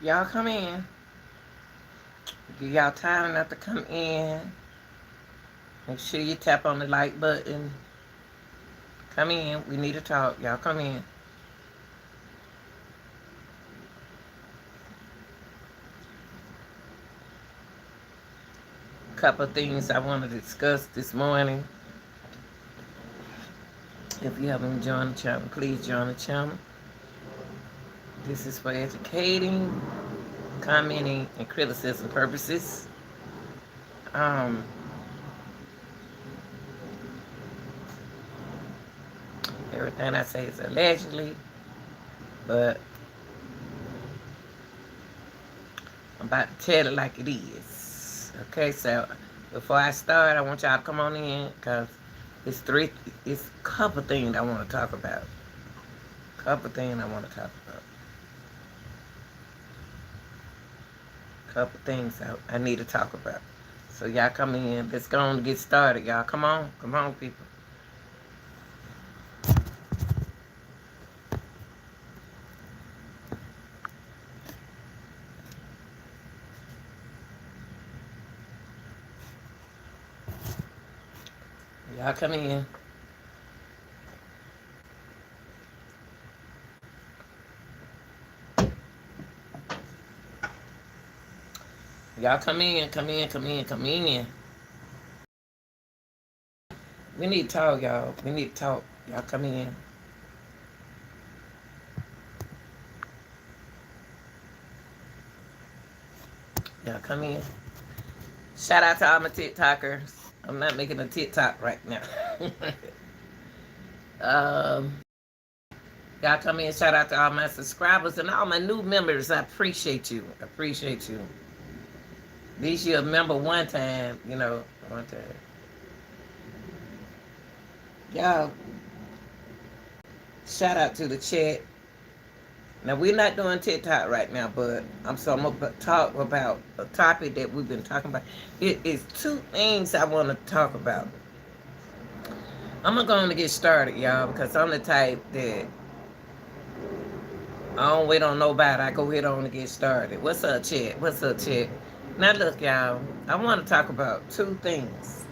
Y'all come in. Give y'all time enough to come in. Make sure you tap on the like button. Come in. We need to talk. Y'all come in. Couple of things I want to discuss this morning. If you haven't joined the channel, please join the channel. This is for educating, commenting, and criticism purposes. Um, Everything I say is allegedly, but I'm about to tell it like it is. Okay, so before I start, I want y'all to come on in because it's a couple things I want to talk about. Couple things I want to talk about. Couple things I need to talk about. So y'all come in. Let's go on and get started, y'all. Come on. Come on, people. Y'all come in. Y'all come in. Come in. Come in. Come in. We need to talk, y'all. We need to talk. Y'all come in. Y'all come in. Shout out to all my TikTokers. I'm not making a TikTok right now. um, y'all come in. Shout out to all my subscribers and all my new members. I appreciate you. I appreciate you. At least you're a member one time, one time. Y'all, shout out to the chat. Now, we're not doing TikTok right now, but I'm going to talk about a topic that we've been talking about. It is two things I want to talk about. I'm going to get started, y'all, because I'm the type that I don't wait on nobody. I go ahead on and get started. What's up, chat? What's up, chat? Now, look, y'all, I want to talk about two things.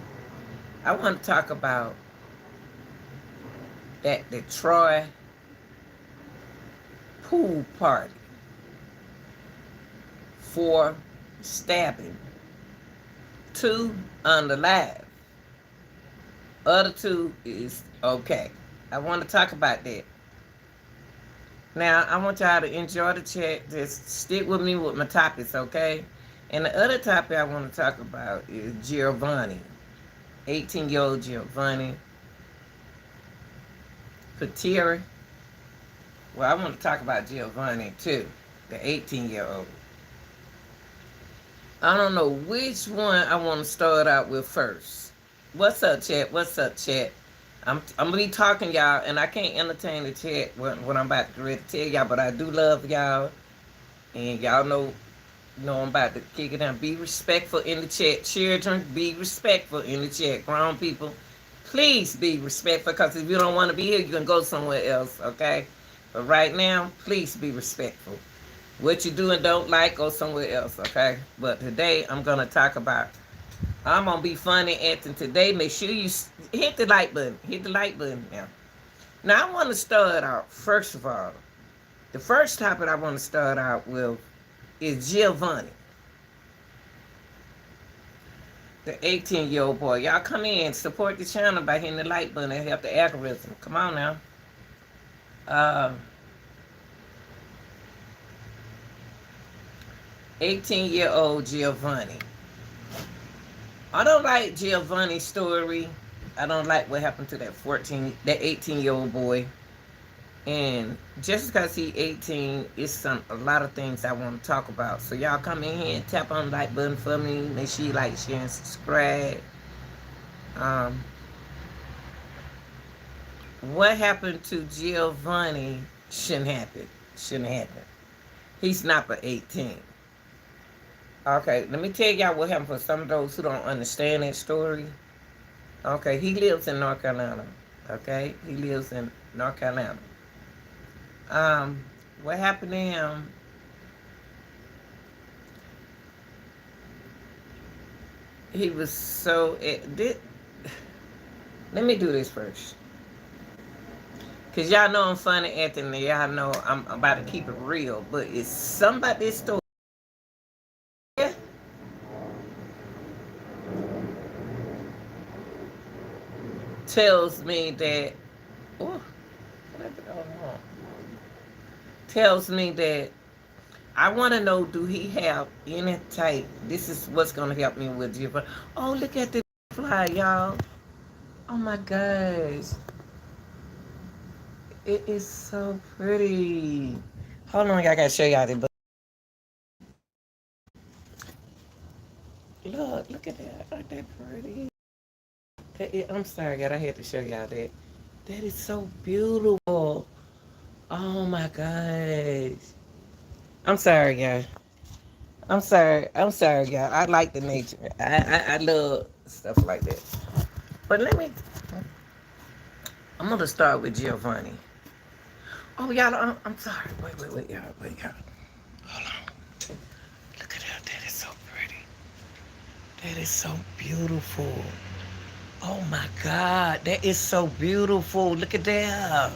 I want to talk about that Detroit pool party for stabbing. 2 under live. Other 2 is okay. I want to talk about that. Now, I want y'all to enjoy the chat. Just stick with me with my topics, okay? And the other topic I want to talk about is Giovanni. 18-year-old Giovanni. Pelletier. Well, I want to talk about Giovanni, too. The 18-year-old. I don't know which one I want to start out with first. What's up, chat? What's up, chat? I'm going to be talking, y'all, and I can't entertain the chat when I'm about to ready to tell y'all, but I do love y'all. And y'all know I'm about to kick it down. Be respectful in the chat. Children, be respectful in the chat. Grown people, please be respectful, because if you don't want to be here, you can go somewhere else, okay? But right now, please be respectful. What you do and don't like, go somewhere else, okay? But today, I'm going to talk about, I'm going to be funny acting today. Make sure you hit the like button. Hit the like button now. Now, I want to start out, first of all, the first topic I want to start out with is Giovanni, the 18-year-old boy. Y'all come in, support the channel by hitting the like button and help the algorithm. Come on now. 18-year-old Giovanni. I don't like Giovanni's story. I don't like what happened to that 18-year-old boy. And just because he's 18, it's a lot of things I want to talk about. So y'all come in here and tap on the like button for me. Make sure you like, share, and subscribe. What happened to Giovanni shouldn't happen. Shouldn't happen. He's not but 18. Okay, let me tell y'all what happened for some of those who don't understand that story. Okay, he lives in North Carolina. Okay, he lives in North Carolina. What happened to him, He was so let me do this first. Cause y'all know I'm funny, Anthony. Y'all know I'm about to keep it real. But it's somebody this story tells me that oh, whatever going on. Tells me that I want to know, do he have any type? This is what's gonna help me with you. But oh, look at the fly, y'all. Oh my gosh, it is so pretty. Hold on, y'all. I gotta show y'all this. Look at that. Aren't that pretty? I'm sorry, God. I had to show y'all that. That is so beautiful. Oh my gosh. I'm sorry, guys. I'm sorry. I'm sorry, y'all. I like the nature. I love stuff like that. But let me. I'm gonna start with Giovanni. Oh, y'all. I'm sorry. Wait, y'all. Wait, y'all. Hold on. Look at that. That is so pretty. That is so beautiful. Oh my God. That is so beautiful. Look at that.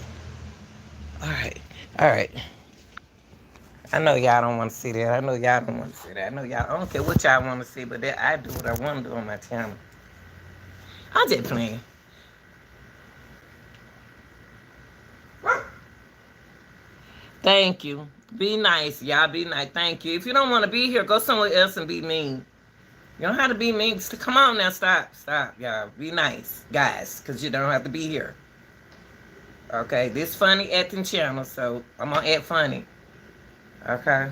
All right. All right. I know y'all don't want to see that. I know y'all don't want to see that. I know y'all. I don't care what y'all want to see, but that I do what I want to do on my channel. I'm just playing. Thank you. Be nice, y'all. Be nice. Thank you. If you don't want to be here, go somewhere else and be mean. You don't have to be mean. Come on now. Stop, y'all. Be nice, guys, because you don't have to be here. Okay, this funny acting channel, so I'm gonna act funny. Okay.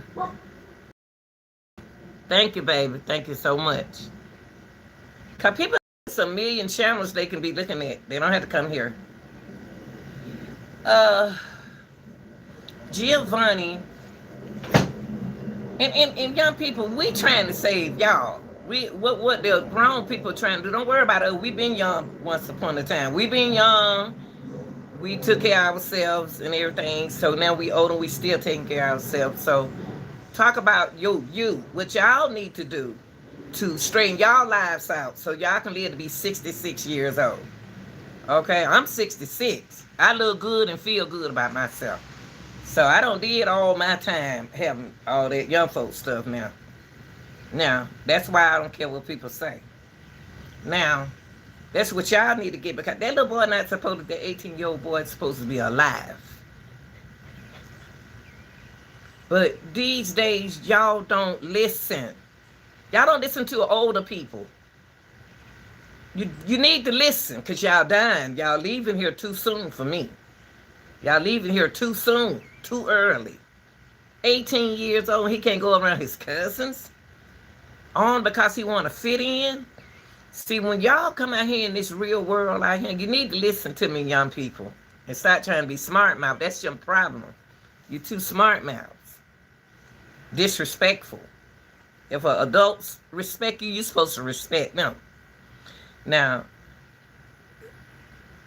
Thank you, baby. Thank you so much. Cause people have a million channels they can be looking at. They don't have to come here. Uh, Giovanni and young people, we trying to save y'all. We what the grown people trying to do. Don't worry about it. We been young once upon a time. We been young. We took care of ourselves and everything. So now we older. We still taking care of ourselves. So talk about you. What y'all need to do to straighten y'all lives out so y'all can live to be 66 years old. Okay, I'm 66. I look good and feel good about myself. So I don't did all my time having all that young folk stuff now. Now, that's why I don't care what people say. Now, that's what y'all need to get because that little boy not supposed to, the 18-year-old boy is supposed to be alive. But these days, y'all don't listen. Y'all don't listen to older people. You need to listen because y'all dying. Y'all leaving here too soon for me. Y'all leaving here too soon, too early. 18 years old, he can't go around his cousins on because he want to fit in. See, when y'all come out here in this real world out here, you need to listen to me, young people, and start trying to be smart mouth. That's your problem. You too smart mouths. Disrespectful. If adults respect you, you're supposed to respect them. Now,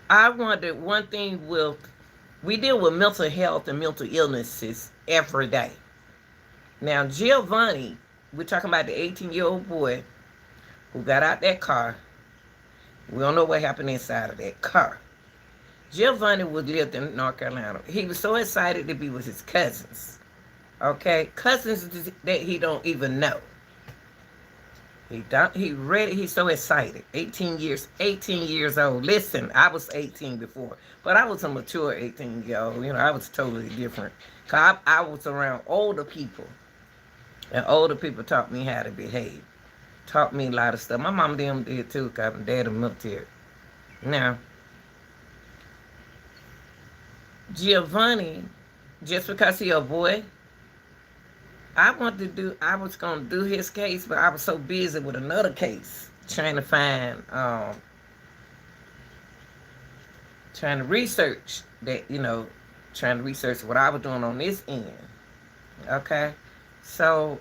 I wonder one thing we deal with mental health and mental illnesses every day. Now, Giovanni, we're talking about the 18-year-old boy who got out that car. We don't know what happened inside of that car. Giovanni lived in North Carolina. He was so excited to be with his cousins. Okay? Cousins that he don't even know. He's so excited. 18 years old. Listen, I was 18 before, but I was a mature 18-year-old. I was totally different. Cause I was around older people, and older people taught me how to behave. Taught me a lot of stuff. My mom and them did too, cause my dad in the military. Now, Giovanni, just because he a boy, I was gonna do his case, but I was so busy with another case trying to find, trying to research that, trying to research what I was doing on this end. Okay, so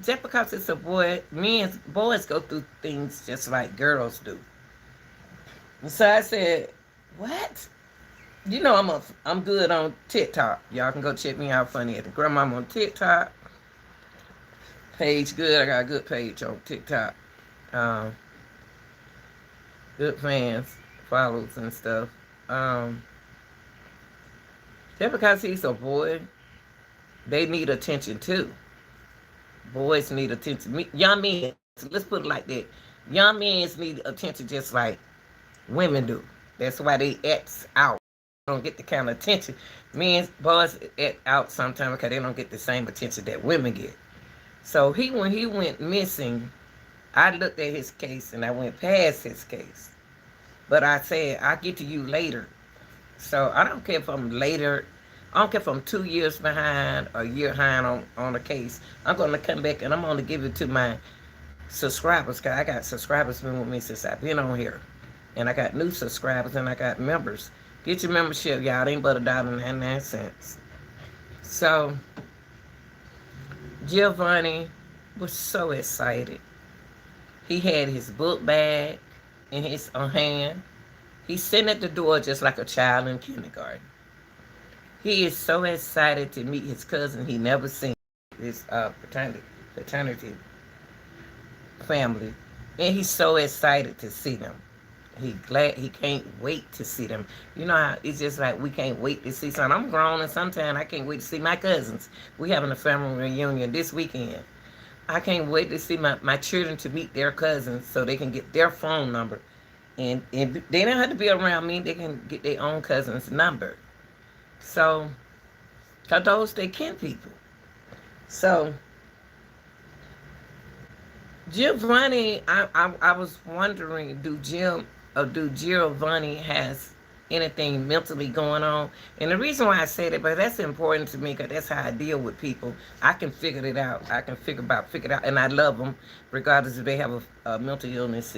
just because it's a boy, boys go through things just like girls do. So I said, what? I'm good on TikTok. Y'all can go check me out funny at the grandma on TikTok. Page good. I got a good page on TikTok. Um, Good fans, follows and stuff. Um, just because he's a boy, they need attention too. Boys need attention. Young men, let's put it like that. Young men need attention just like women do. That's why they act out. They don't get the kind of attention. Men, boys act out sometimes because they don't get the same attention that women get. So when he went missing, I looked at his case and I went past his case. But I said, I'll get to you later. So I don't care if I'm later. I don't care if I'm 2 years behind, a year behind on the case. I'm going to come back and I'm going to give it to my subscribers, because I got subscribers been with me since I've been on here. And I got new subscribers and I got members. Get your membership, y'all. It ain't but $1.99. So Giovanni was so excited. He had his book bag in his hand. He's sitting at the door just like a child in kindergarten. He is so excited to meet his cousin he never seen, his fraternity family. And he's so excited to see them. He can't wait to see them. You know how it's just like we can't wait to see something. I'm grown and sometimes I can't wait to see my cousins. We having a family reunion this weekend. I can't wait to see my children to meet their cousins so they can get their phone number. And they don't have to be around me. They can get their own cousin's number. So, cause those they kin people. So, Giovanni, I was wondering, do Giovanni has anything mentally going on? And the reason why I say that, but that's important to me, because that's how I deal with people. I can figure it out. I can figure it out, and I love them, regardless if they have a mental illness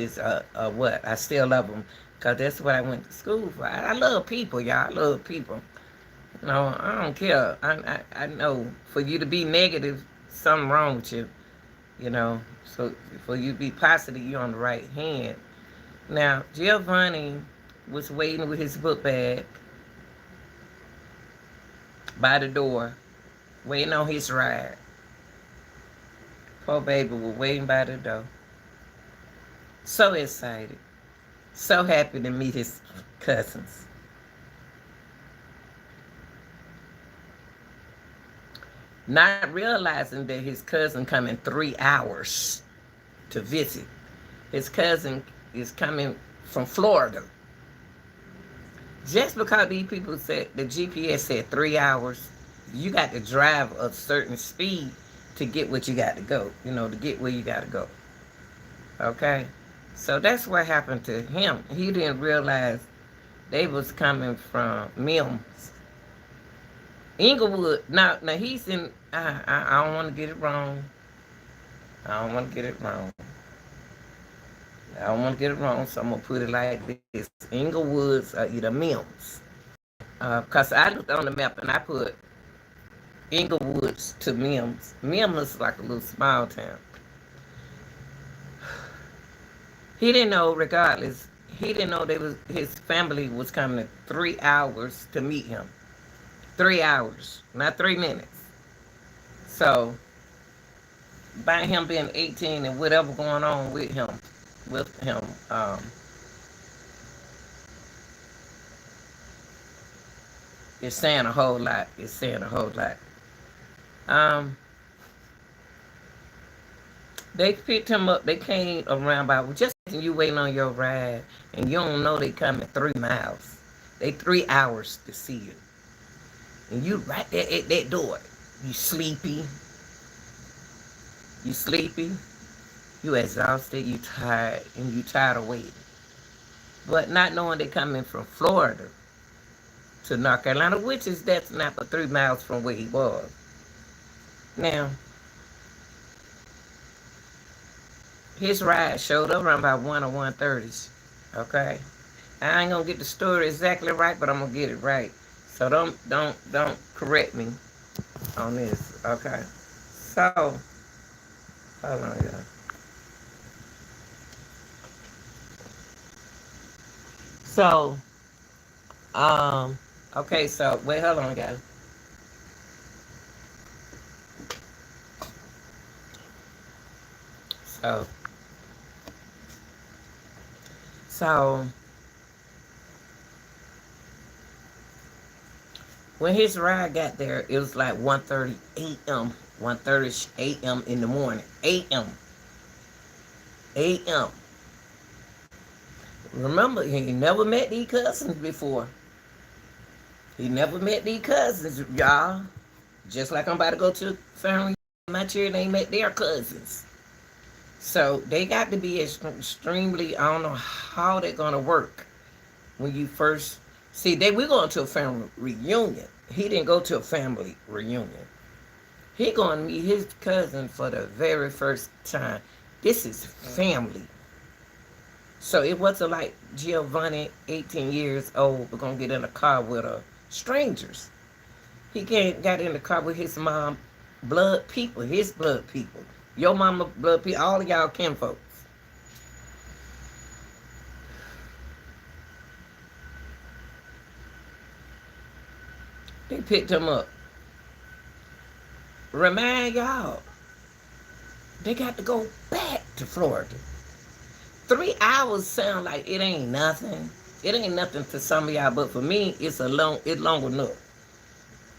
what. I still love them, because that's what I went to school for. I love people, y'all. I love people. No, I don't care. I know for you to be negative, something wrong with you. You know, so for you to be positive, you're on the right hand. Now, Giovanni was waiting with his book bag by the door, waiting on his ride. Poor baby was waiting by the door. So excited. So happy to meet his cousins. Not realizing that his cousin coming 3 hours to visit. His cousin is coming from Florida. Just because these people said, the GPS said 3 hours, you got to drive a certain speed to get what you got to go, to get where you got to go. Okay? So that's what happened to him. He didn't realize they was coming from Mims. Inglewood, now he's in, I don't want to get it wrong. I don't want to get it wrong. So I'm going to put it like this. Inglewood's are either Mims. Because I looked on the map and I put Inglewoods to Mims. Mims is like a little small town. He didn't know, regardless, he didn't know his family was coming 3 hours to meet him. 3 hours, not 3 minutes. So, by him being 18 and whatever going on with him, it's saying a whole lot. They picked him up. They came around by just you waiting on your ride, and you don't know they coming 3 miles. They 3 hours to see you. And you right there at that door. You sleepy. You exhausted. You tired. And you tired of waiting. But not knowing they coming from Florida to North Carolina, which is that's not but 3 miles from where he was. Now, his ride showed up around about 1 or 1:30. Okay? I ain't gonna get the story exactly right, but I'm gonna get it right. So don't correct me on this, okay? So, hold on, y'all. So, okay, so wait, hold on, guys. Oh, so when his ride got there, it was like 1:30 a.m. 1:30 a.m. in the morning. A.m. A.m. Remember, he never met these cousins before. He never met these cousins, y'all. Just like I'm about to go to family, my children ain't met their cousins. So they got to be extremely, I don't know how they're going to work when you first, see, we're going to a family reunion. He didn't go to a family reunion. He going to meet his cousin for the very first time. This is family. So it wasn't like Giovanni, 18 years old, we're going to get in a car with strangers. He got in the car with his mom, blood people, his blood people. Your mama blood people, all of y'all kinfolks. They picked him up. Remind y'all, they got to go back to Florida. 3 hours sound like it ain't nothing. It ain't nothing to some of y'all, but for me, it's long enough.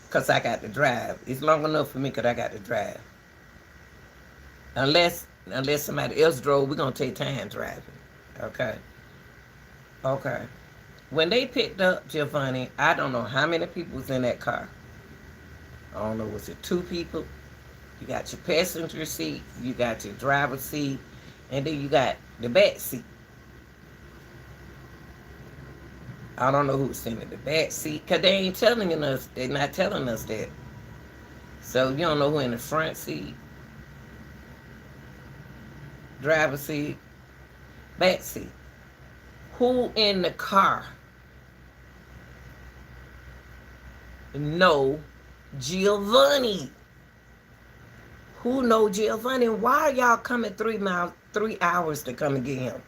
Because I got to drive. It's long enough for me because I got to drive. Unless somebody else drove, we're going to take time driving. Okay? Okay. When they picked up Giovanni, I don't know how many people was in that car. I don't know, was it 2 people? You got your passenger seat, you got your driver's seat, and then you got the back seat. I don't know who's sitting in the back seat, because they ain't telling us, they're not telling us that. So you don't know who in the front seat, driver's seat, back seat. Who in the car know Giovanni? Who know Giovanni? Why are y'all coming 3 hours to come and get him?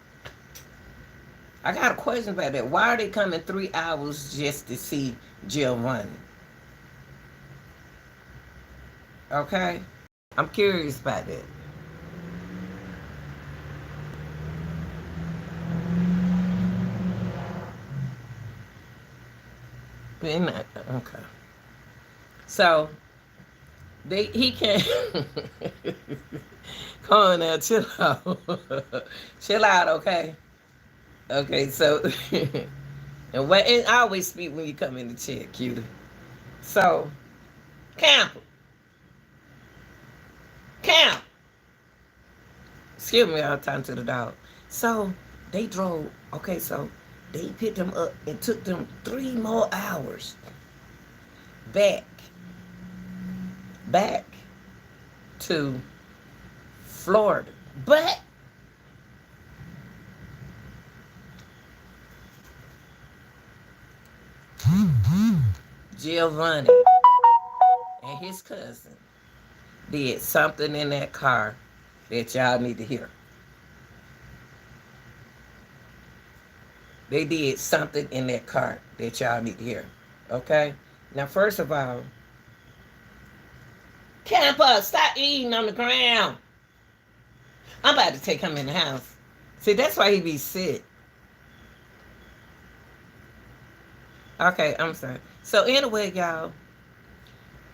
I got a question about that. Why are they coming 3 hours just to see Giovanni? Okay? I'm curious about that. But not, okay. So he can't. Come on now, chill out. Chill out, okay? Okay, so and I always speak when you come in the chair, cutie. So, camp. Excuse me, I'm talking to the dog. So they drove. Okay, so they picked them up. It took them 3 more hours back to Florida. But Giovanni and his cousin did something in that car that y'all need to hear. They did something in that car that y'all need to hear. Okay? Now, first of all, Camper, stop eating on the ground. I'm about to take him in the house. See, that's why he be sick. Okay, I'm sorry. So anyway, y'all,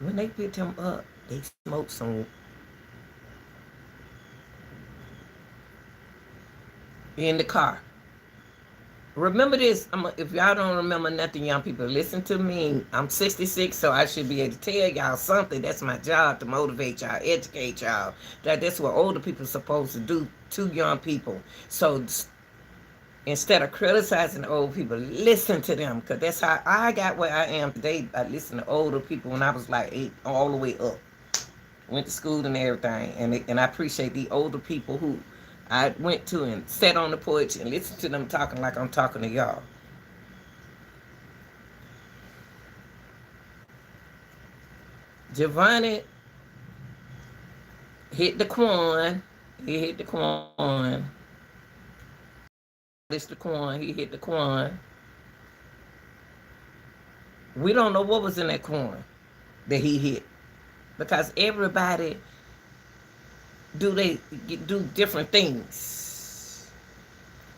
when they picked him up, they smoked some in the car. Remember this. If y'all don't remember nothing, young people, listen to me. I'm 66, so I should be able to tell y'all something. That's my job, to motivate y'all, educate y'all. That's what older people are supposed to do to young people. So instead of criticizing old people, listen to them, because that's how I got where I am today. I listened to older people when I was like 8, all the way up. Went to school and everything, and I appreciate the older people who I went to and sat on the porch and listened to them talking like I'm talking to y'all. Giovanni hit the Quan. He hit the Quan. This the Quan. He hit the Quan. We don't know what was in that Quan that he hit, because everybody do different things.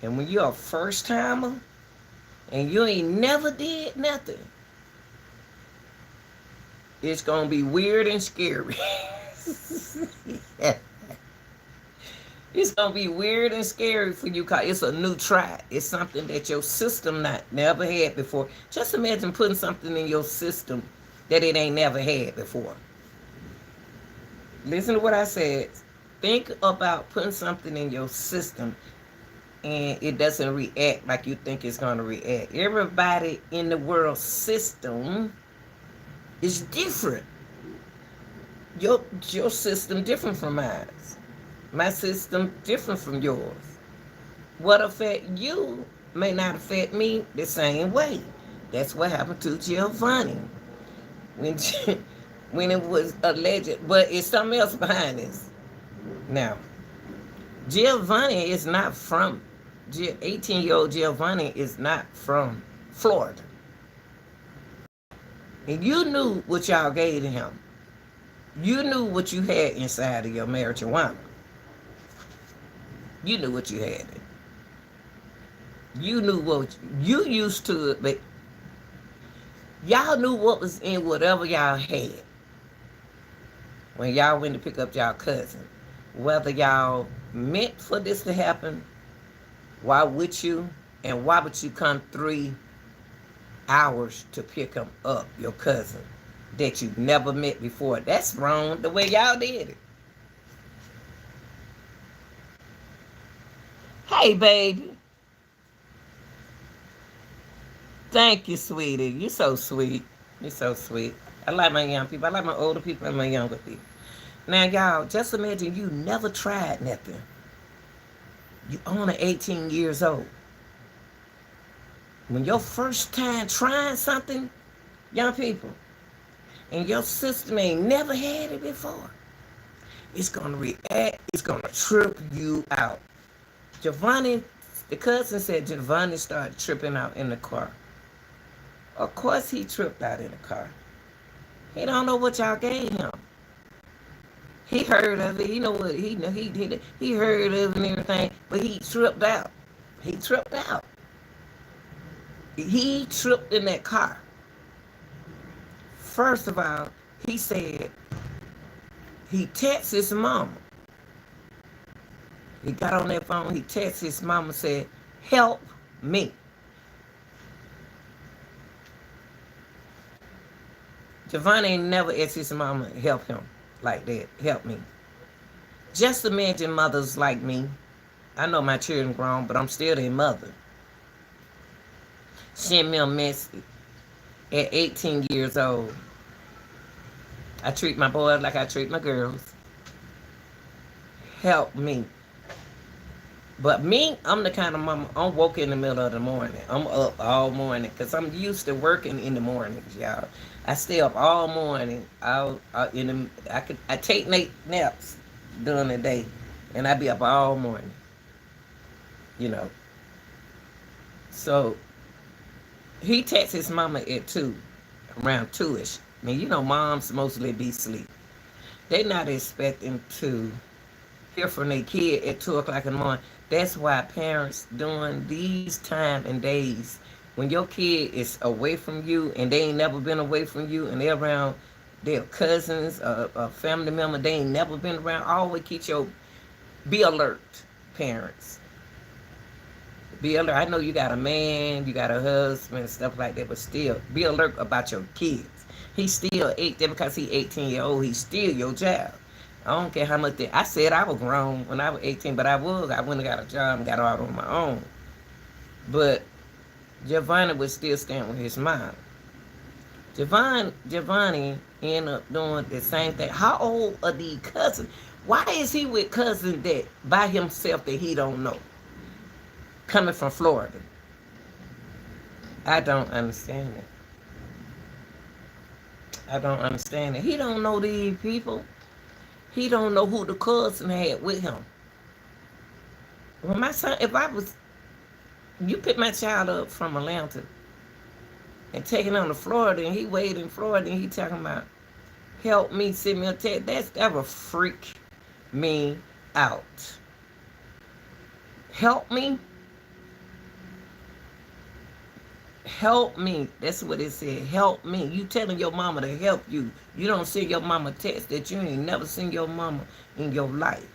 And when you're a first timer and you ain't never did nothing, it's gonna be weird and scary. It's gonna be weird and scary for you because it's a new try. It's something that your system not never had before. Just imagine putting something in your system that it ain't never had before. Listen to what I said. Think about putting something in your system and it doesn't react like you think it's gonna react. Everybody in the world system is different. Your system different from mine. My system different from yours. What affect you may not affect me the same way. That's what happened to Giovanni when when it was alleged. But it's something else behind this. Now, Giovanni is not from 18-year-old Giovanni is not from Florida. And you knew what y'all gave to him. You knew what you had inside of your marijuana. You knew what you had. You knew what you used to it, but y'all knew what was in whatever y'all had when y'all went to pick up y'all cousin. Whether y'all meant for this to happen, why would you, and why would you come 3 hours to pick him up, your cousin, that you never met before? That's wrong, the way y'all did it. Hey, baby. Thank you, sweetie. You're so sweet. You're so sweet. I like my young people. I like my older people and my younger people. Now, y'all, just imagine you never tried nothing. You only 18 years old. When your first time trying something, young people, and your system ain't never had it before, it's going to react. It's going to trip you out. Giovanni, the cousin said Giovanni started tripping out in the car. Of course he tripped out in the car. He don't know what y'all gave him. He heard of it. He know what he heard of it and everything, but he tripped out. He tripped out. He tripped in that car. First of all, he said he texted his mama. He got on that phone, he texted his mama and said, "Help me." Giovanni ain't never asked his mama to help him like that. Help me. Just imagine mothers like me. I know my children grown, but I'm still their mother. Send me a message at 18 years old. I treat my boys like I treat my girls. Help me. But me, I'm the kind of mama, I'm woke in the middle of the morning. I'm up all morning because I'm used to working in the mornings, y'all. I stay up all morning. I take naps during the day, and I be up all morning. You know. So he texts his mama at 2, around 2ish. I mean, you know, moms mostly be asleep. They not expecting to hear from their kid at 2 o'clock in the morning. That's why parents during these time and days, when your kid is away from you and they ain't never been away from you and they're around their cousins, a family member they ain't never been around, always be alert, parents. Be alert. I know you got a man, you got a husband, and stuff like that, but still, be alert about your kids. He's still 18 because he's 18-year-old. He's still your child. I don't care how much I said I was grown when I was 18, but I went and got a job and got out on my own. But Giovanni was still staying with his mom. Giovanni ended up doing the same thing. How old are these cousins? Why is he with cousins that by himself that he don't know? Coming from Florida. I don't understand it. I don't understand it. He don't know these people. He don't know who the cousin had with him. When my son, you pick my child up from Atlanta and take him on to Florida, and he waited in Florida, and he talking about, help me, send me a text. That was a freak. me out. Help me. Help me. That's what it said. Help me. You telling your mama to help you. You don't send your mama text that you ain't never seen your mama in your life.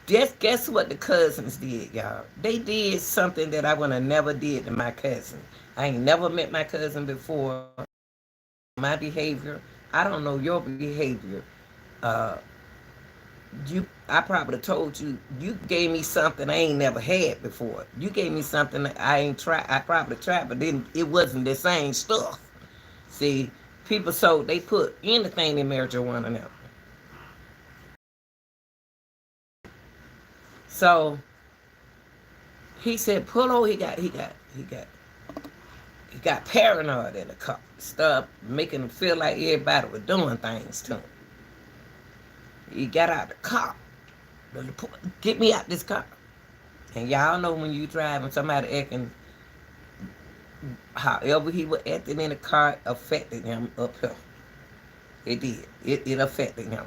Guess what the cousins did, y'all? They did something that I would have never did to my cousin. I ain't never met my cousin before. My behavior, I don't know your behavior. Uh, I probably told you, you gave me something I ain't never had before. You gave me something that I ain't tried. I probably tried, but then it wasn't the same stuff. See, people, so they put anything in marijuana now. So he said, pull over. He got paranoid in the car. Stuff making him feel like everybody was doing things to him. He got out the car. Get me out this car. And y'all know when you driving, somebody acting however he was acting in the car affected him up here. It did. It affected him.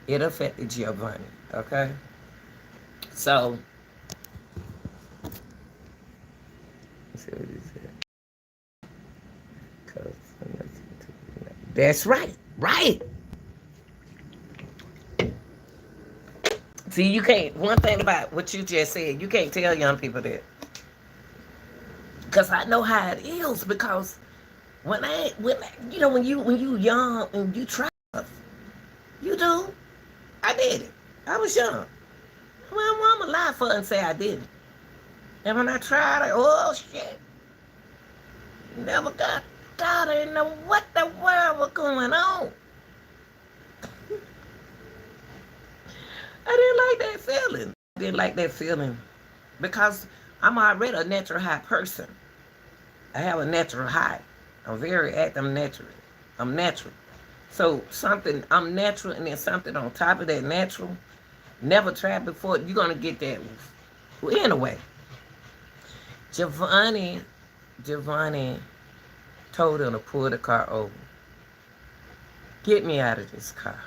It affected Giovanni. Okay? So, that's right. Right. See, you can't, one thing about what you just said, you can't tell young people that. Because I know how it is, because when you young and you try stuff, you do. I did it. I was young. Well, I'm a lie for and say I didn't. And when I tried it, oh shit. Never got out. I didn't know what the world was going on. I didn't like that feeling. I didn't like that feeling because I'm already a natural high person. I have a natural high. I'm very active. I'm natural. I'm natural. So something, I'm natural, and then something on top of that natural, never tried before, you're going to get that. Well, anyway, Giovanni told him to pull the car over. Get me out of this car.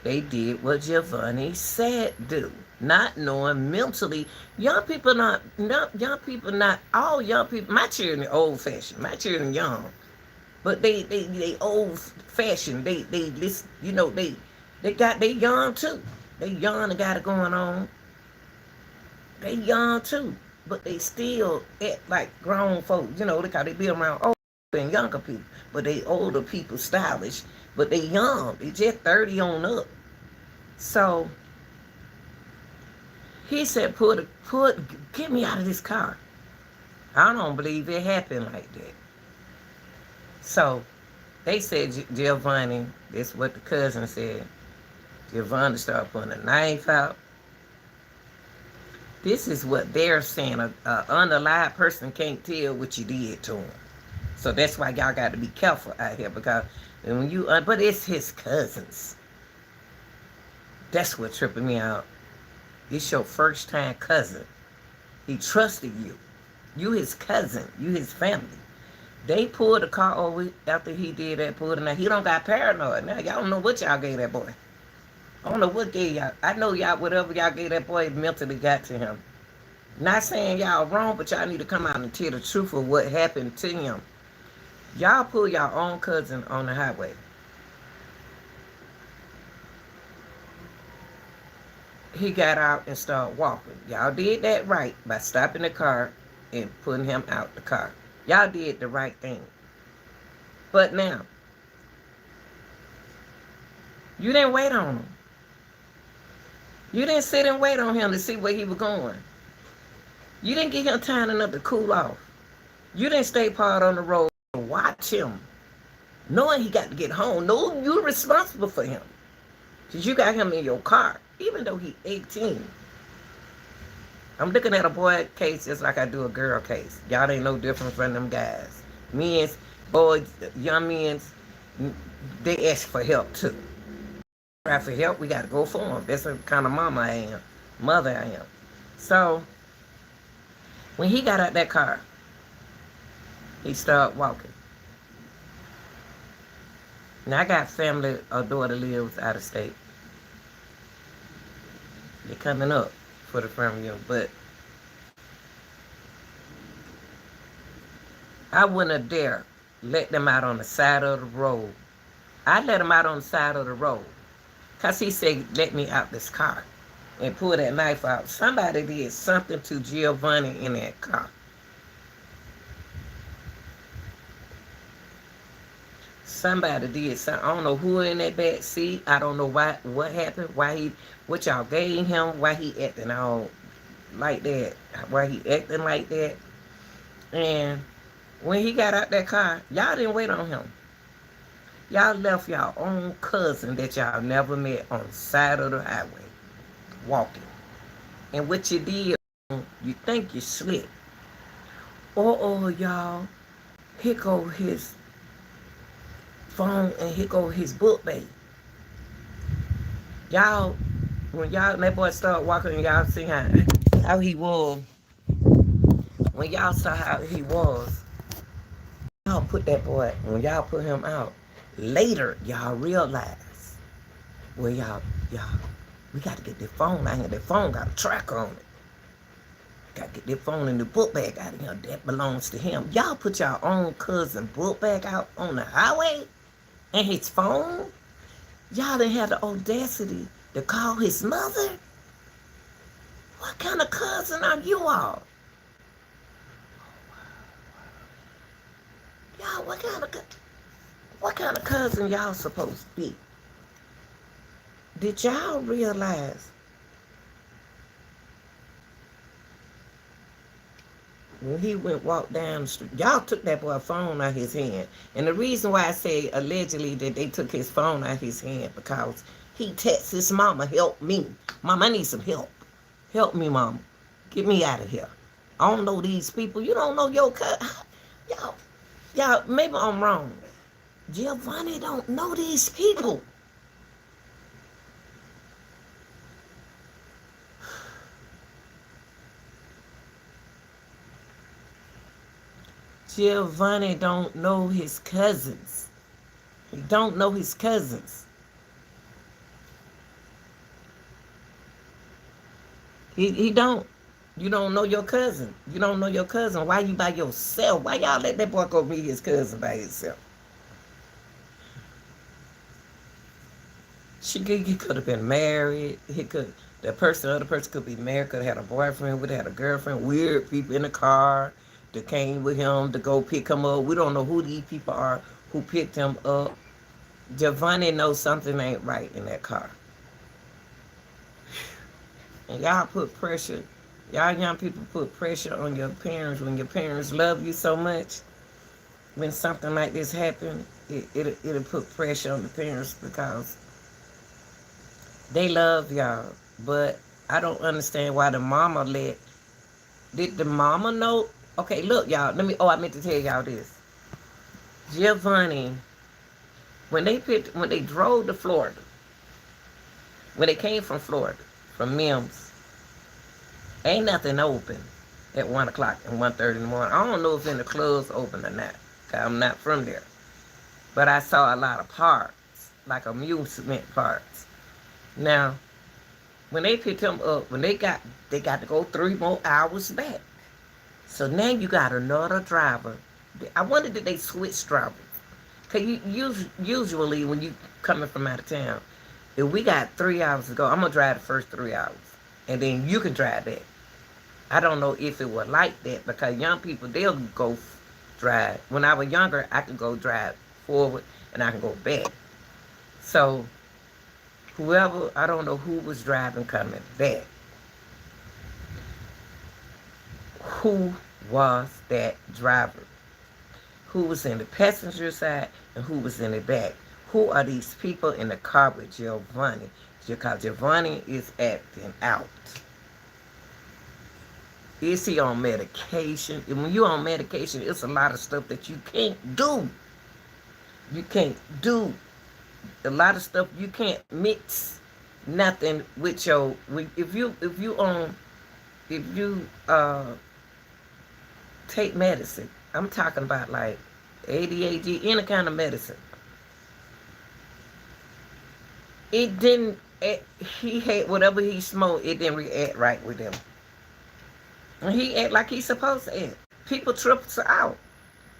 They did what Giovanni said do. Not knowing mentally, young people not all young people. My children are old fashioned. My children young, but they old fashioned. They listen. They young too. They young and got it going on. They young too, but they still act like grown folks. They be around older and younger people, but they older people stylish, but they young. They just 30 on up. So he said, get me out of this car. I don't believe it happened like that. So they said, Giovanni, this is what the cousin said. Giovanni started putting a knife out. This is what they're saying. An unalive person can't tell what you did to him. So that's why y'all got to be careful out here, because but it's his cousins. That's what tripping me out. It's your first time cousin. He trusted you. You his cousin. You his family. They pulled the car over after he did that. He don't got paranoid. Now y'all don't know what y'all gave that boy. I don't know what gave y'all. I know y'all, whatever y'all gave that boy mentally got to him. Not saying y'all wrong, but y'all need to come out and tell the truth of what happened to him. Y'all pull your own cousin on the highway. He got out and started walking. Y'all did that right by stopping the car and putting him out the car. Y'all did the right thing. But now, you didn't wait on him. You didn't sit and wait on him to see where he was going. You didn't give him time enough to cool off. You didn't stay part on the road and watch him, knowing he got to get home. No, you're responsible for him, because you got him in your car, even though he's 18. I'm looking at a boy case just like I do a girl case. Y'all ain't no different from them guys. Men's, boys, young men's, they ask for help too. Cry for help, we got to go for them. That's the kind of mama I am, mother I am. So, when he got out that car, he started walking. Now, I got family, a daughter lives out of state. They're coming up for the front wheel, but I wouldn't have dare let them out on the side of the road. I let him out on the side of the road. Because he said, let me out this car. And pull that knife out. Somebody did something to Giovanni in that car. Somebody did something. I don't know who in that back seat. I don't know what happened. What y'all gave him. Why he acting all like that. Why he acting like that. And when he got out that car, y'all didn't wait on him. Y'all left y'all own cousin that y'all never met on the side of the highway, walking. And what you did, you think you slick. Oh, y'all, here go his phone and here go his book bag. Y'all, when y'all, that boy started walking and y'all see how he was, when y'all saw how he was, y'all put that boy, when y'all put him out, later y'all realize, well, y'all, we got to get the phone out here. The phone got a track on it. Got to get that phone in the book bag out of here. That belongs to him. Y'all put your own cousin book bag out on the highway and his phone? Y'all didn't have the audacity to call his mother? What kind of cousin are you all? Y'all, what kind of cousin y'all supposed to be? Did y'all realize when he walked down the street, y'all took that boy's phone out of his hand. And the reason why I say allegedly that they took his phone out of his hand, because he texts his mama, help me. Mama, I need some help. Help me, mama. Get me out of here. I don't know these people. You don't know your cousin. Y'all, maybe I'm wrong. Giovanni don't know these people. Giovanni don't know his cousins. He don't know his cousins. He don't. You don't know your cousin. You don't know your cousin. Why you by yourself? Why y'all let that boy go meet his cousin by himself? He could have been married. The other person could be married, could have had a boyfriend, would have had a girlfriend, weird people in the car that came with him to go pick him up. We don't know who these people are who picked him up. Giovanni knows something ain't right in that car. And y'all put pressure, y'all young people put pressure on your parents when your parents love you so much. When something like this happens, it'll put pressure on the parents because they love y'all. But I don't understand why the mama did the mama know? Okay, look, y'all, I meant to tell y'all this. Giovanni, when they drove to Florida, when they came from Florida, from Mims, ain't nothing open at 1 o'clock and 1:30 in the morning. I don't know if any clubs open or not, because I'm not from there. But I saw a lot of parks, like amusement parks. Now, when they picked him up, they got to go 3 more hours back. So now you got another driver. I wonder did they switch drivers? Because usually when you coming from out of town, if we got 3 hours to go, I'm going to drive the first 3 hours. And then you can drive that. I don't know if it was like that because young people, they'll go drive. When I was younger, I could go drive forward and I can go back. So whoever, I don't know who was driving coming back. Who was that driver? Who was in the passenger side and who was in the back? Who are these people in the car with Giovanni? Because Giovanni is acting out. Is he on medication? And when you're on medication, it's a lot of stuff that you can't do. You can't do a lot of stuff. You can't mix nothing with your. If you take medicine, I'm talking about like ADHD, any kind of medicine. It didn't he had whatever he smoked, it didn't react right with him. And he act like he's supposed to act. People trips out.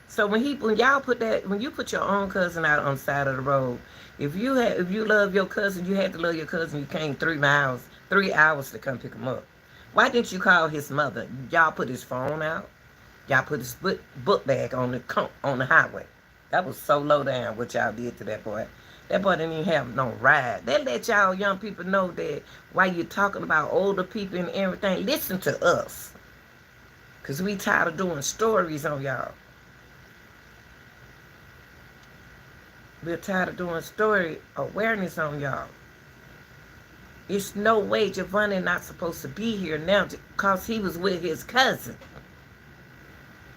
So when y'all put that, when you put your own cousin out on the side of the road, if you love your cousin, you had to love your cousin. You came 3 miles, 3 hours to come pick him up. Why didn't you call his mother? Y'all put his phone out. Y'all put his book bag on the highway. That was so low down what y'all did to that boy. That boy didn't even have no ride. They let y'all young people know that while you're talking about older people and everything, listen to us. Because we tired of doing stories on y'all. We're tired of doing story awareness on y'all. It's no way Giovanni not supposed to be here now because he was with his cousin.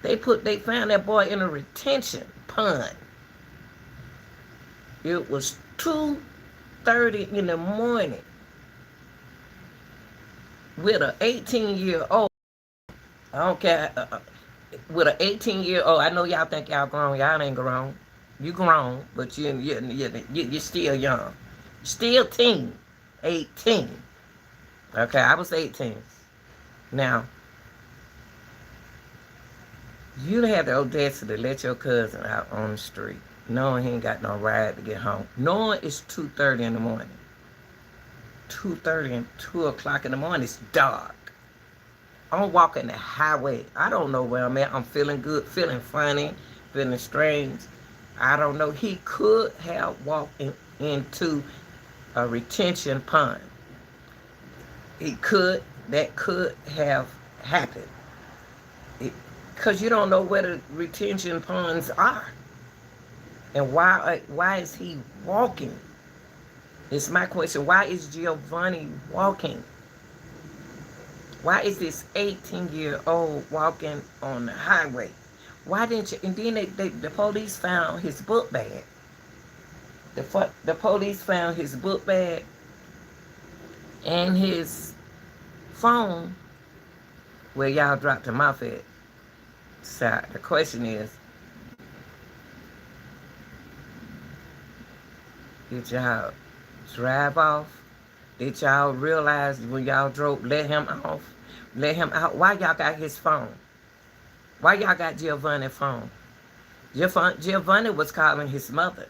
They found that boy in a retention pond. It was 2:30 in the morning with an 18-year-old. I don't care. With an 18-year-old, I know y'all think y'all grown. Y'all ain't grown. You grown, but you're still young. Still teen. 18. Okay, I was 18. Now, you have the audacity to let your cousin out on the street, knowing he ain't got no ride to get home. Knowing it's 2:30 in the morning. 2:30 and 2 o'clock in the morning, it's dark. I'm walking the highway. I don't know where I'm at. I'm feeling good, feeling funny, feeling strange. I don't know. He could have walked into a retention pond. That could have happened. Because you don't know where the retention ponds are. And why is he walking? It's my question. Why is Giovanni walking? Why is this 18-year-old walking on the highway? Why didn't you? And then the police found his book bag. The police found his book bag and his phone where y'all dropped him off at. So the question is, did y'all drive off? Did y'all realize when y'all drove, let him off? Let him out? Why y'all got his phone? Why y'all got Giovanni's phone? Giovanni was calling his mother.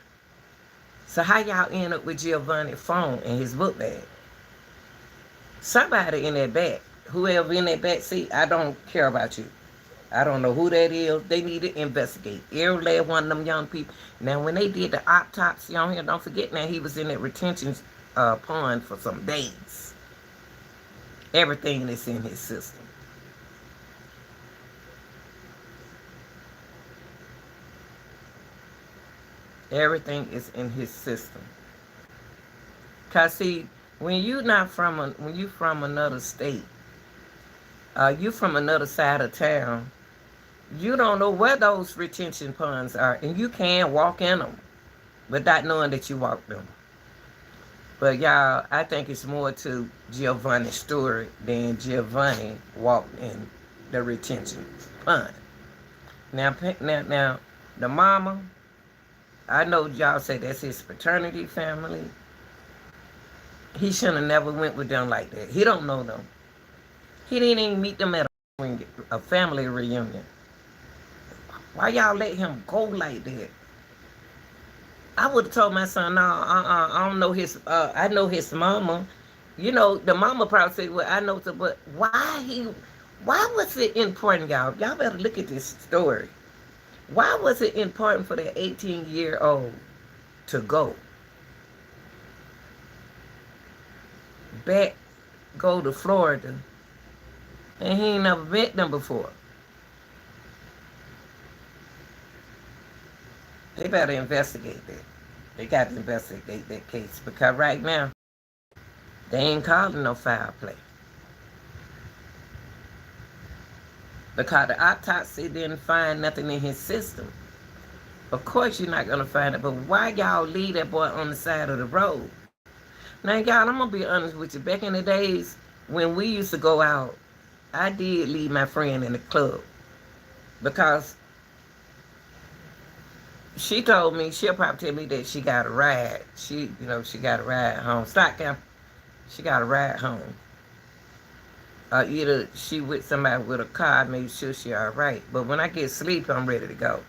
So how y'all end up with Giovanni's phone and his book bag? Somebody in that back, whoever in that back seat, I don't care about you. I don't know who that is. They need to investigate. Every last one of them young people. Now, when they did the autopsy on him, don't forget now he was in that retention pond for some days. Everything that's in his system. Everything is in his system. Cause see, when you from another state, you from another side of town, you don't know where those retention ponds are, and you can't walk in them without knowing that you walked them. But y'all, I think it's more to Giovanni's story than Giovanni walked in the retention pond. Now, the mama, I know y'all say that's his fraternity family. He shouldn't have never went with them like that. He don't know them. He didn't even meet them at a family reunion. Why y'all let him go like that? I would have told my son, no, I don't know I know his mama. You know, the mama probably said, well, I know, but why was it important, y'all? Y'all better look at this story. Why was it important for the 18-year-old to go to Florida, and he ain't never met them before? They better investigate that. They got to investigate that case, because right now, they ain't calling no foul play. Because the autopsy didn't find nothing in his system. Of course you're not going to find it, but why y'all leave that boy on the side of the road? Now, y'all, I'm going to be honest with you. Back in the days when we used to go out, I did leave my friend in the club. Because she told me, she'll probably tell me that she got a ride. She got a ride home. Stop, Cam. She got a ride home. Either she with somebody with a car, I make sure she all right. But when I get sleep, I'm ready to go.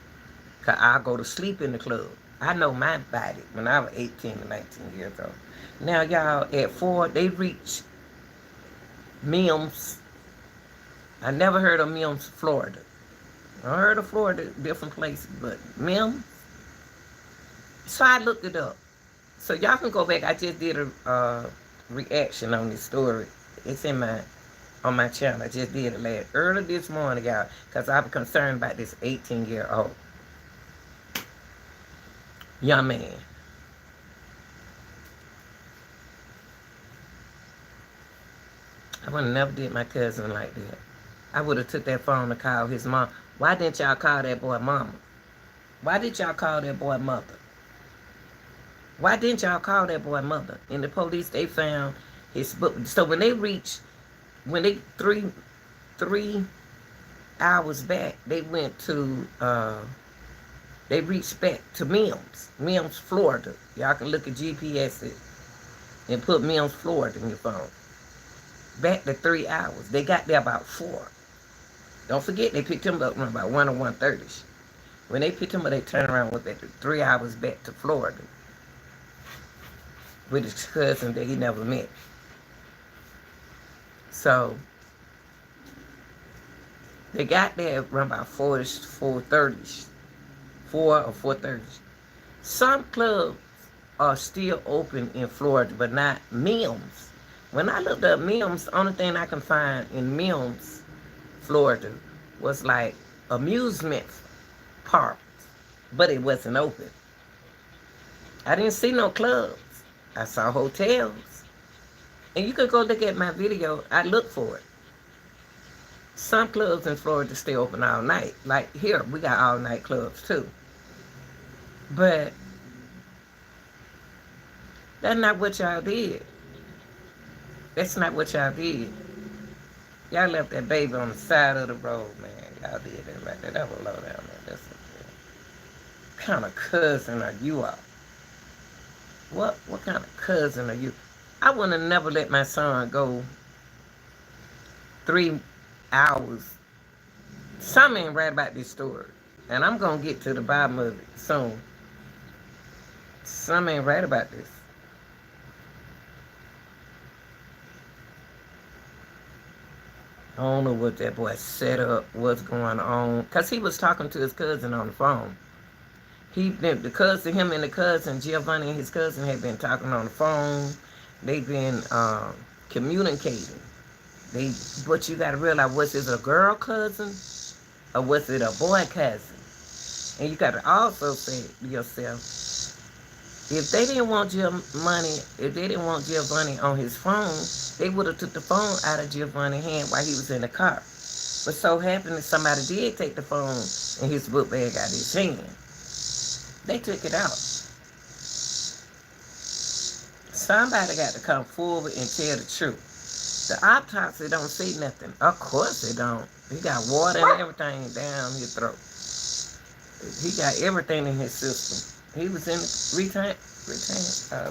Because I'll go to sleep in the club. I know my body when I was 18 to 19 years old. Now, y'all, at 4, they reach Mims. I never heard of Mims, Florida. I heard of Florida, different places, but Mims. So I looked it up. So y'all can go back. I just did a reaction on this story. It's on my channel. I just did it early this morning, y'all, because I was concerned about this 18-year-old young man. I would have never did my cousin like that. I would have took that phone to call his mom. Why didn't y'all call that boy mama? Why did y'all call that boy mother? Why didn't y'all call that boy mother? And the police, they found his book. So when they 3 hours back, they went to, they reached back to Mims, Florida. Y'all can look at GPS it and put Mims, Florida in your phone. Back to 3 hours. They got there about 4. Don't forget, they picked him up around about 1 or 1:30. When they picked him up, they turned around and went back to 3 hours back to Florida with his cousin that he never met. So they got there around about 4:30, 4 or 4:30. Some clubs are still open in Florida, but not Mims. When I looked up Mims, the only thing I can find in Mims, Florida, was like amusement parks, but it wasn't open. I didn't see no clubs. I saw hotels. And you could go look at my video. I looked for it. Some clubs in Florida stay open all night. Like here, we got all night clubs too. But that's not what y'all did. That's not what y'all did. Y'all left that baby on the side of the road, man. Y'all did that right there. That was low down, man. That's what kind of cousin are you all? What kind of cousin are you? I would have never let my son go 3 hours. Something ain't right about this story. And I'm going to get to the bottom of it soon. Something ain't right about this. I don't know what that boy set up, what's going on. Because he was talking to his cousin on the phone. Him and the cousin, Giovanni and his cousin had been talking on the phone. They've been communicating. But you got to realize, was it a girl cousin or was it a boy cousin? And you got to also say to yourself, if they didn't want Giovanni on his phone, they would have took the phone out of Giovanni's hand while he was in the car. But so happened that somebody did take the phone and his book bag out of his hand. They took it out. Somebody got to come forward and tell the truth. The autopsy don't say nothing. Of course they don't. He got water and everything down his throat. He got everything in his system. He was in the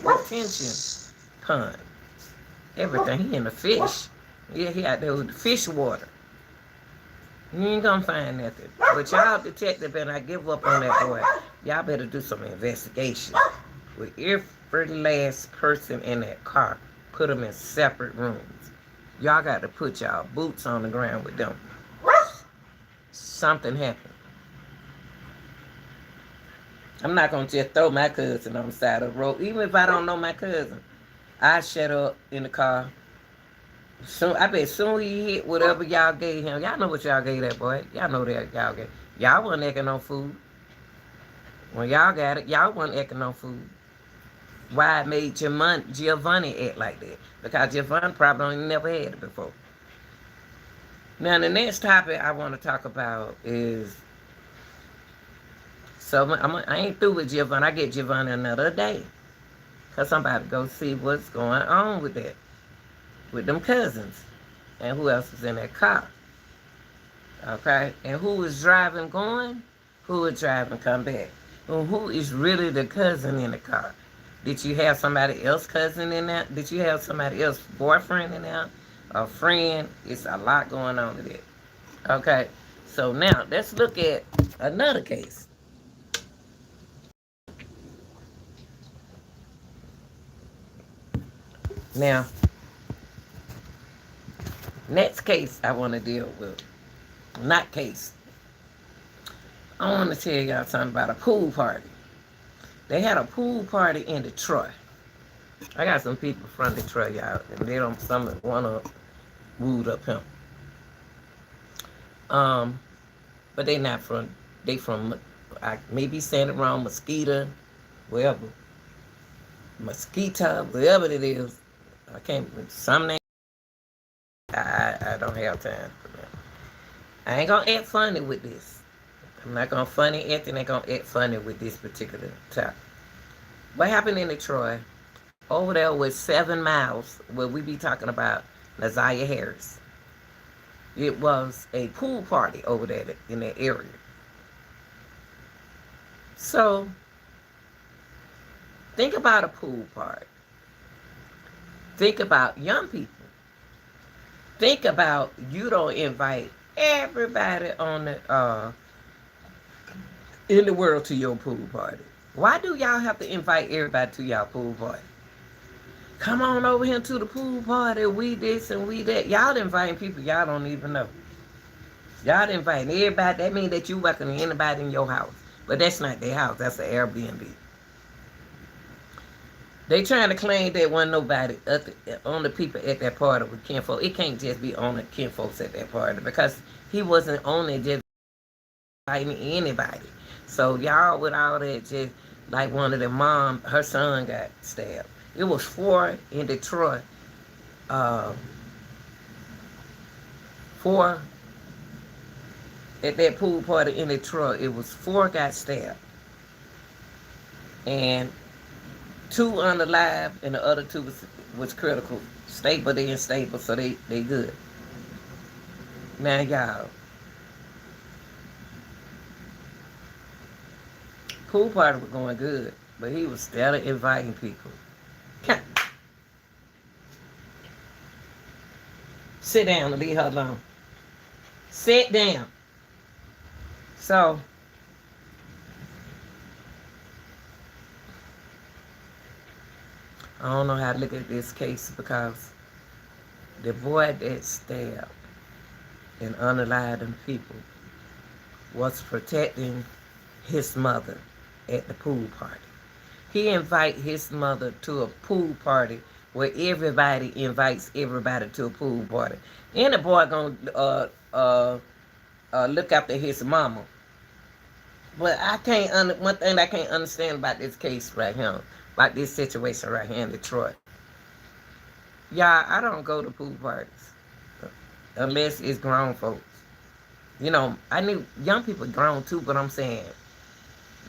retention pond. Everything. He in the fish. Yeah, he out there with the fish water. You ain't gonna find nothing. But y'all detective, and I give up on that boy. Y'all better do some investigation. With every last person in that car, put them in separate rooms. Y'all got to put y'all boots on the ground with them. Something happened. I'm not going to just throw my cousin on the side of the road. Even if I don't know my cousin, I shut up in the car. So I bet soon he hit whatever y'all gave him. Y'all know what y'all gave that boy. Y'all know that y'all gave. Y'all wasn't acting no food. When y'all got it, y'all wasn't acting no food. Why it made Giovanni act like that? Because Giovanni probably never had it before. Now the next topic I want to talk about is, so I ain't through with Giovanni. I get Giovanni another day. Because I'm about to go see what's going on with that. With them cousins. And who else was in that car. Okay? And who is driving going? Who is driving come back? And who is really the cousin in the car? Did you have somebody else cousin in there? Did you have somebody else boyfriend in there? A friend? It's a lot going on with it. Okay. So now let's look at another case. Now, next case I want to deal with. Not case. I want to tell y'all something about a pool party. They had a pool party in Detroit. I got some people from Detroit, y'all, and they don't some wanna wooed up him. But they not from. They from. I maybe saying it wrong. Mosquito, wherever. Mosquito, wherever it is. I can't. Some name. I don't have time for that. I ain't gonna act funny with this. I'm not gonna funny act, and ain't gonna act funny with this particular topic. What happened in Detroit? Over there was 7 miles where we be talking about Naziah Harris. It was a pool party over there in that area. So, think about a pool party. Think about young people. Think about you don't invite everybody on the in the world to your pool party. Why do y'all have to invite everybody to y'all pool party? Come on over here to the pool party. We this and we that. Y'all inviting people y'all don't even know. Y'all inviting everybody. That means that you welcoming anybody in your house. But that's not their house. That's an Airbnb. They trying to claim that wasn't nobody on the people at that party with kinfolk. It can't just be on the kinfolks at that party because he wasn't on it just inviting anybody. So y'all with all that just like one of the mom, her son got stabbed. It was 4 in Detroit. 4 at that pool party in Detroit. It was 4 got stabbed. And 2 unalive and the other 2 was critical. Stable, they unstable, so they good. Now y'all. Pool party was going good, but he was still inviting people. Sit down and leave her alone. Sit down. So, I don't know how to look at this case because the boy that stabbed and unalived them people was protecting his mother at the pool party. He invited his mother to a pool party where everybody invites everybody to a pool party. And the boy gonna look after his mama. But one thing I can't understand about this case right here, about this situation right here in Detroit. Y'all, I don't go to pool parties unless it's grown folks. You know, I knew young people grown too, but I'm saying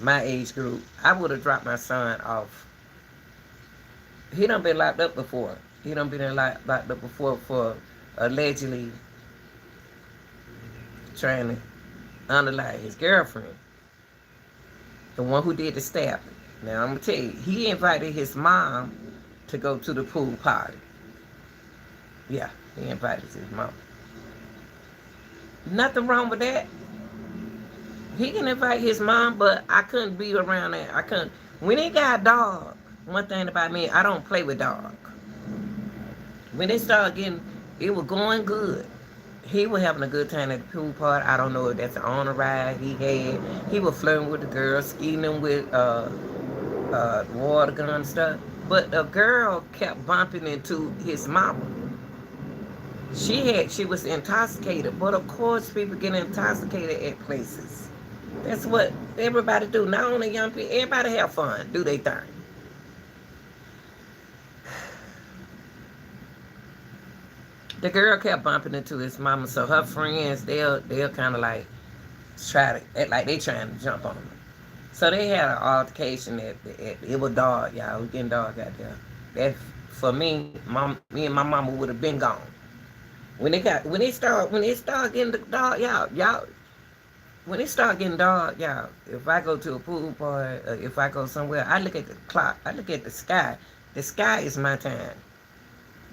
my age group, I would have dropped my son off. He done been locked up before. He done been locked up before for allegedly trying to unalive his girlfriend. The one who did the stabbing. Now, I'm going to tell you, he invited his mom to go to the pool party. Yeah, he invited his mom. Nothing wrong with that. He can invite his mom, but I couldn't be around that. I couldn't. When he got a dog, one thing about me, I don't play with dogs. When they started getting, it was going good. He was having a good time at the pool party. I don't know if that's an honor ride he had. He was flirting with the girl, scheming with water gun and stuff. But the girl kept bumping into his mama. She was intoxicated, but of course people get intoxicated at places. That's what everybody do. Not only young people, everybody have fun, do their thing. The girl kept bumping into his mama, so her friends, they'll kind of like try to act like they trying to jump on her. So they had an altercation it was dark, y'all. It was getting dark out there. That for me and my mama would have been gone. When it started getting dark, y'all, when it start getting dark, y'all, if I go to a pool party, or if I go somewhere, I look at the clock. I look at the sky. The sky is my time.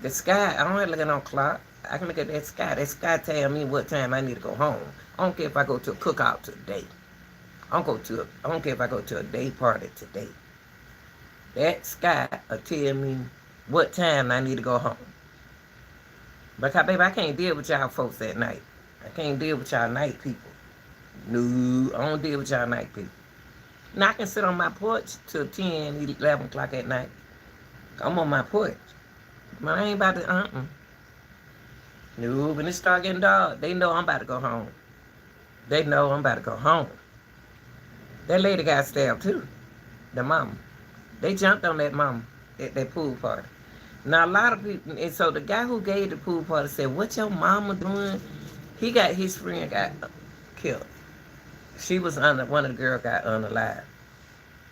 The sky, I don't have to look at no clock. I can look at that sky. That sky tell me what time I need to go home. I don't care if I go to a cookout today. I don't care if I go to a day party today. That sky will tell me what time I need to go home. Because, baby, I can't deal with y'all folks at night. I can't deal with y'all night people. No, I don't deal with y'all night people. Now, I can sit on my porch till 10, 11 o'clock at night. I'm on my porch. But I ain't about to, No, when it start getting dark, they know I'm about to go home. They know I'm about to go home. That lady got stabbed too, the mama. They jumped on that mama at that pool party. Now, a lot of people, and so the guy who gave the pool party said, what your mama doing? His friend got killed. She was one of the girls got unalive.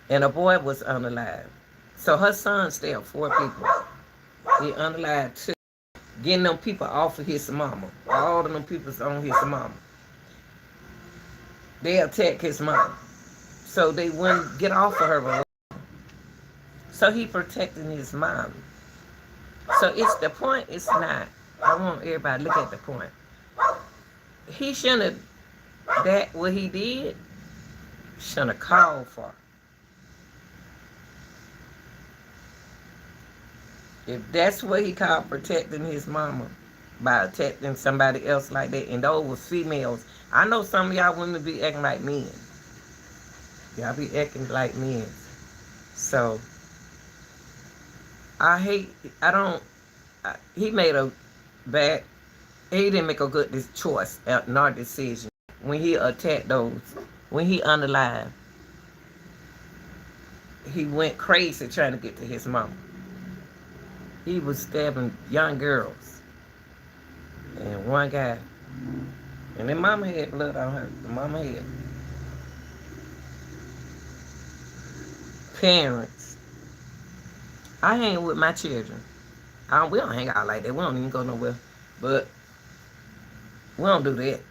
And a boy was unalive. So her son stabbed 4 people. He unalive too. Getting them people off of his mama. All of them people's on his mama. They attacked his mama. So they wouldn't get off of her. So he protecting his mom. So it's the point, it's not. I want everybody to look at the point. He shouldn't have, what he did, shouldn't have called for. If that's what he called protecting his mama, by protecting somebody else like that, and those were females. I know some of y'all women be acting like men. Y'all be acting like men. So, he made a bad, he didn't make a good choice, nor decision. When he attacked those, when he unalive, he went crazy trying to get to his mama. He was stabbing young girls. And one guy, and then mama had blood on her. The mama had. Parents. I hang with my children. We don't hang out like that. We don't even go nowhere. But we don't do that.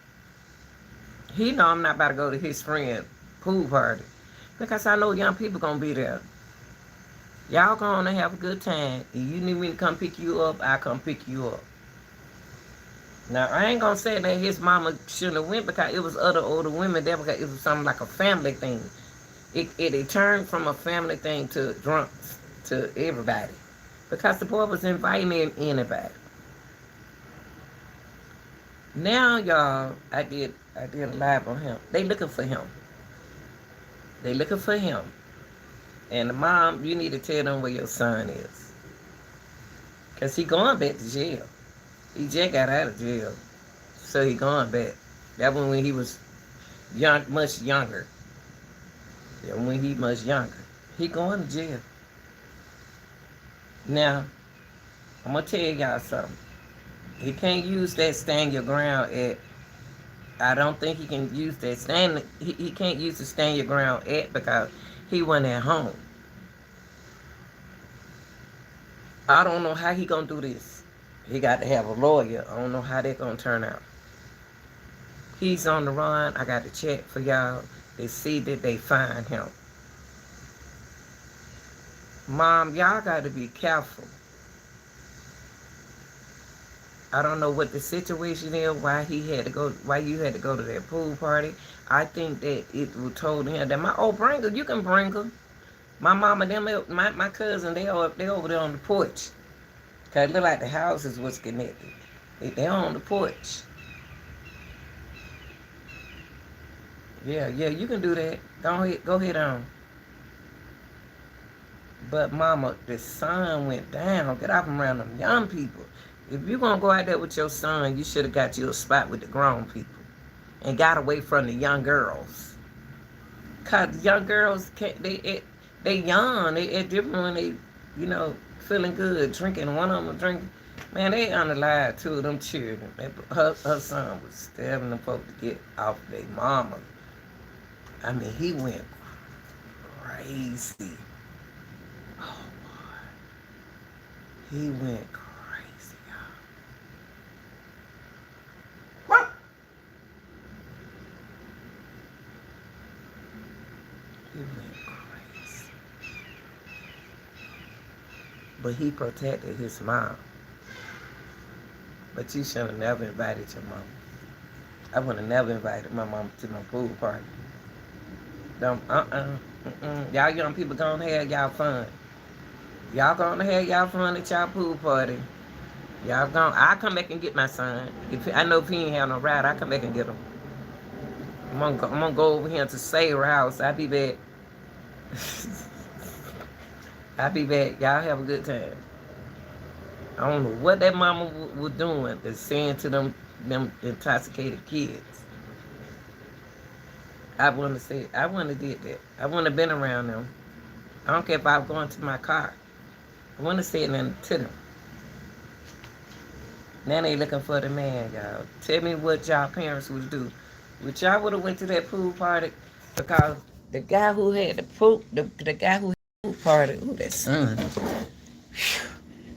He know I'm not about to go to his friend pool party. Because I know young people gonna be there. Y'all gonna have a good time. If you need me to come pick you up, I'll come pick you up. Now, I ain't gonna say that his mama shouldn't have went because it was other older women there because it was something like a family thing. It turned from a family thing to drunks, to everybody. Because the boy was inviting anybody. Now, y'all, I did a live on him. They looking for him. They looking for him. And the mom, you need to tell them where your son is. Because he going back to jail. He just got out of jail. So he going back. That one when he was young, much younger. Yeah, when he much younger. He going to jail. Now, I'm going to tell y'all something. He can't use that stand your ground at. I don't think he can use that stand. He can't use the stand your ground at because he wasn't at home. I don't know how he gonna do this. He got to have a lawyer. I don't know how that's gonna turn out. He's on the run. I got to check for y'all to see that they find him. Mom, y'all got to be careful. I don't know what the situation is, why you had to go to that pool party. I think that it was told him that bring her, you can bring her. My mama, my cousin, they over there on the porch. Cause it look like the houses was connected. They on the porch. Yeah, you can do that. Go ahead on. But mama, the sun went down. Get off around them young people. If you gonna go out there with your son, you should have got you a spot with the grown people. And got away from the young girls. Cause young girls, they young. They different when they, feeling good, drinking. One of them drinking. Man, they unalive two of them children. Her son was stabbing them folks to get off their mama. I mean, he went crazy. Oh, boy. He went crazy, y'all. He went crazy. But he protected his mom. But you should have never invited your mom. I would have never invited my mom to no pool party. Don't, Y'all young people gonna have y'all fun. Y'all gonna have y'all fun at y'all pool party. Y'all gonna, I come back and get my son. I know if he ain't have no ride, I come back and get him. I'm gonna go over here to Sayer House. I'll be back. I'll be back. Y'all have a good time. I don't know what that mama was doing that's saying to them intoxicated kids. I wouldn't have did that. I wouldn't have been around them. I don't care if I was going to my car. I wouldn't have said nothing to them. Now they looking for the man, y'all. Tell me what y'all parents would do. Would y'all would have went to that pool party? Because the guy who had the guy who had the pool party, ooh, that son.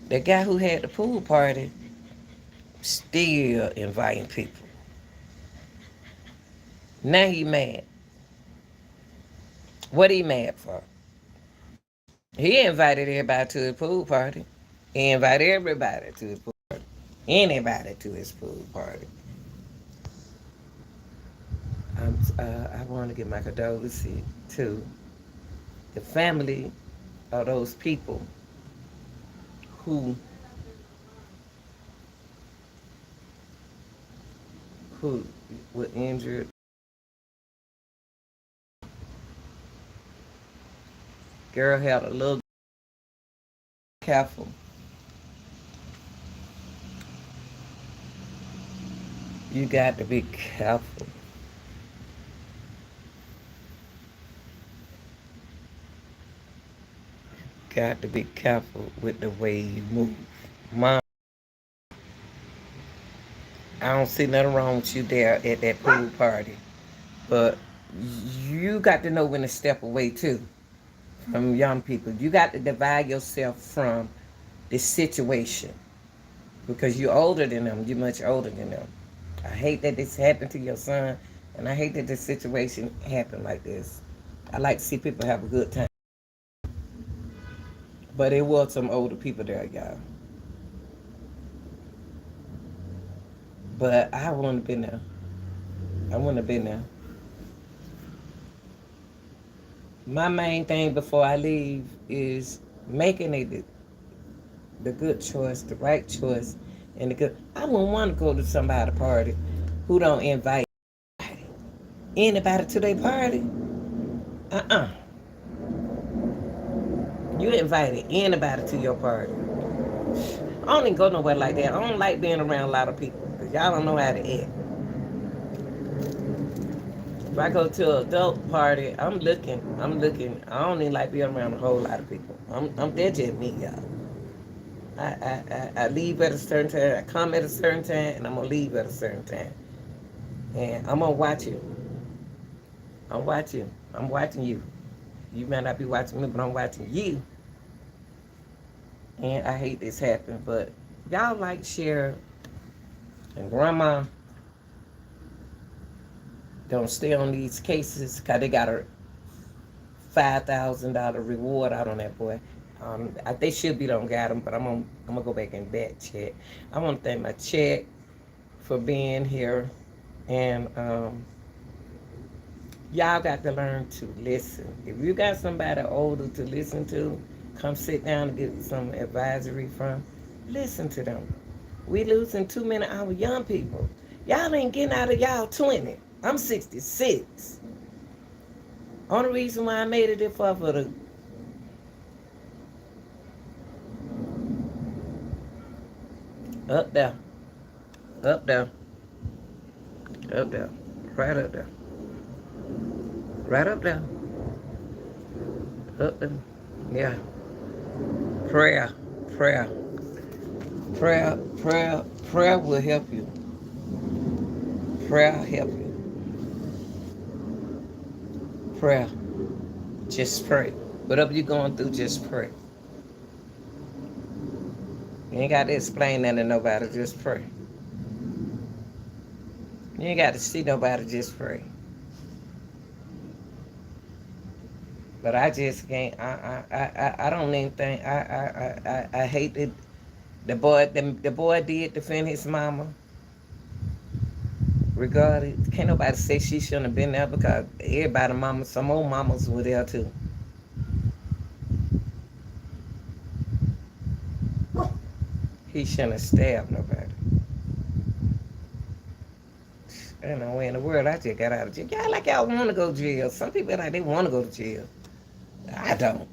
The guy who had the pool party still inviting people. Now he mad. What he mad for? He invited everybody to his pool party. He invited everybody to his pool party. Anybody to his pool party. I want to give my condolences to the family of those people who were injured. Girl had a little careful. You got to be careful. Got to be careful with the way you move. Mom, I don't see nothing wrong with you there at that pool party. But you got to know when to step away too from young people. You got to divide yourself from the situation because you're older than them. You're much older than them. I hate that this happened to your son, and I hate that this situation happened like this. I like to see people have a good time. But there was some older people there, y'all. But I wouldn't have been there. I wouldn't have been there. My main thing before I leave is making the good choice, the right choice, and the good. I wouldn't want to go to somebody's party who don't invite anybody to their party. Uh-uh. You invited anybody to your party. I don't even go nowhere like that. I don't like being around a lot of people because y'all don't know how to act. If I go to an adult party, I'm looking. I don't even like being around a whole lot of people. That's just me, y'all. I leave at a certain time, I come at a certain time, and I'm going to leave at a certain time. And I'm going to watch you. I'm watching. I'm watching you. You might not be watching me, but I'm watching you. And I hate this happening, but y'all like share and grandma don't stay on these cases because they got a $5,000 reward out on that boy. They should be don't got him, but I'm gonna go back and back check. I want to thank my check for being here, and y'all got to learn to listen. If you got somebody older to listen to, come sit down and get some advisory from. Listen to them. We losing too many of our young people. Y'all ain't getting out of y'all 20. I'm 66. Only reason why I made it for the up there, up there, up there, right up there, right up there, up there. Yeah. Prayer, prayer, prayer will help you. Prayer help you. Prayer. Just pray. Whatever you're going through, just pray. You ain't got to explain that to nobody, just pray. You ain't got to see nobody, just pray. But I just can't. I don't even think. I hate it. The boy did defend his mama. Regarded, can't nobody say she shouldn't have been there because everybody mama, some old mamas were there too. He shouldn't have stabbed nobody. I don't know where in the world I just got out of jail. Y'all like y'all want to go to jail. Some people like they want to go to jail. I don't.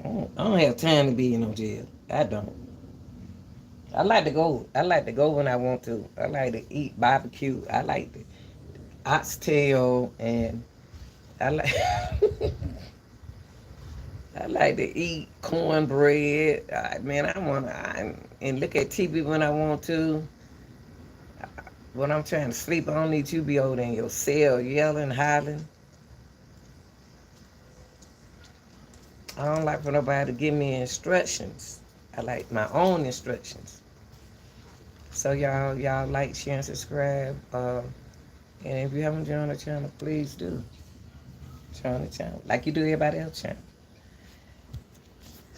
I don't have time to be in no jail. I don't. I like to go. I like to go when I want to. I like to eat barbecue. I like the oxtail and I like I like to eat cornbread. Man, I wanna and look at TV when I want to. When I'm trying to sleep, I don't need you to be over there in your cell yelling, hollering. I don't like for nobody to give me instructions. I like my own instructions. So y'all like, share, and subscribe. And if you haven't joined the channel, please do join the channel like you do everybody else channel.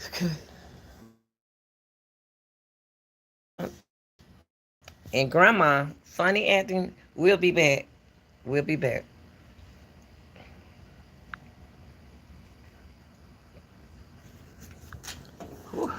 Okay. And Grandma, funny acting, we'll be back. We'll be back. Whew.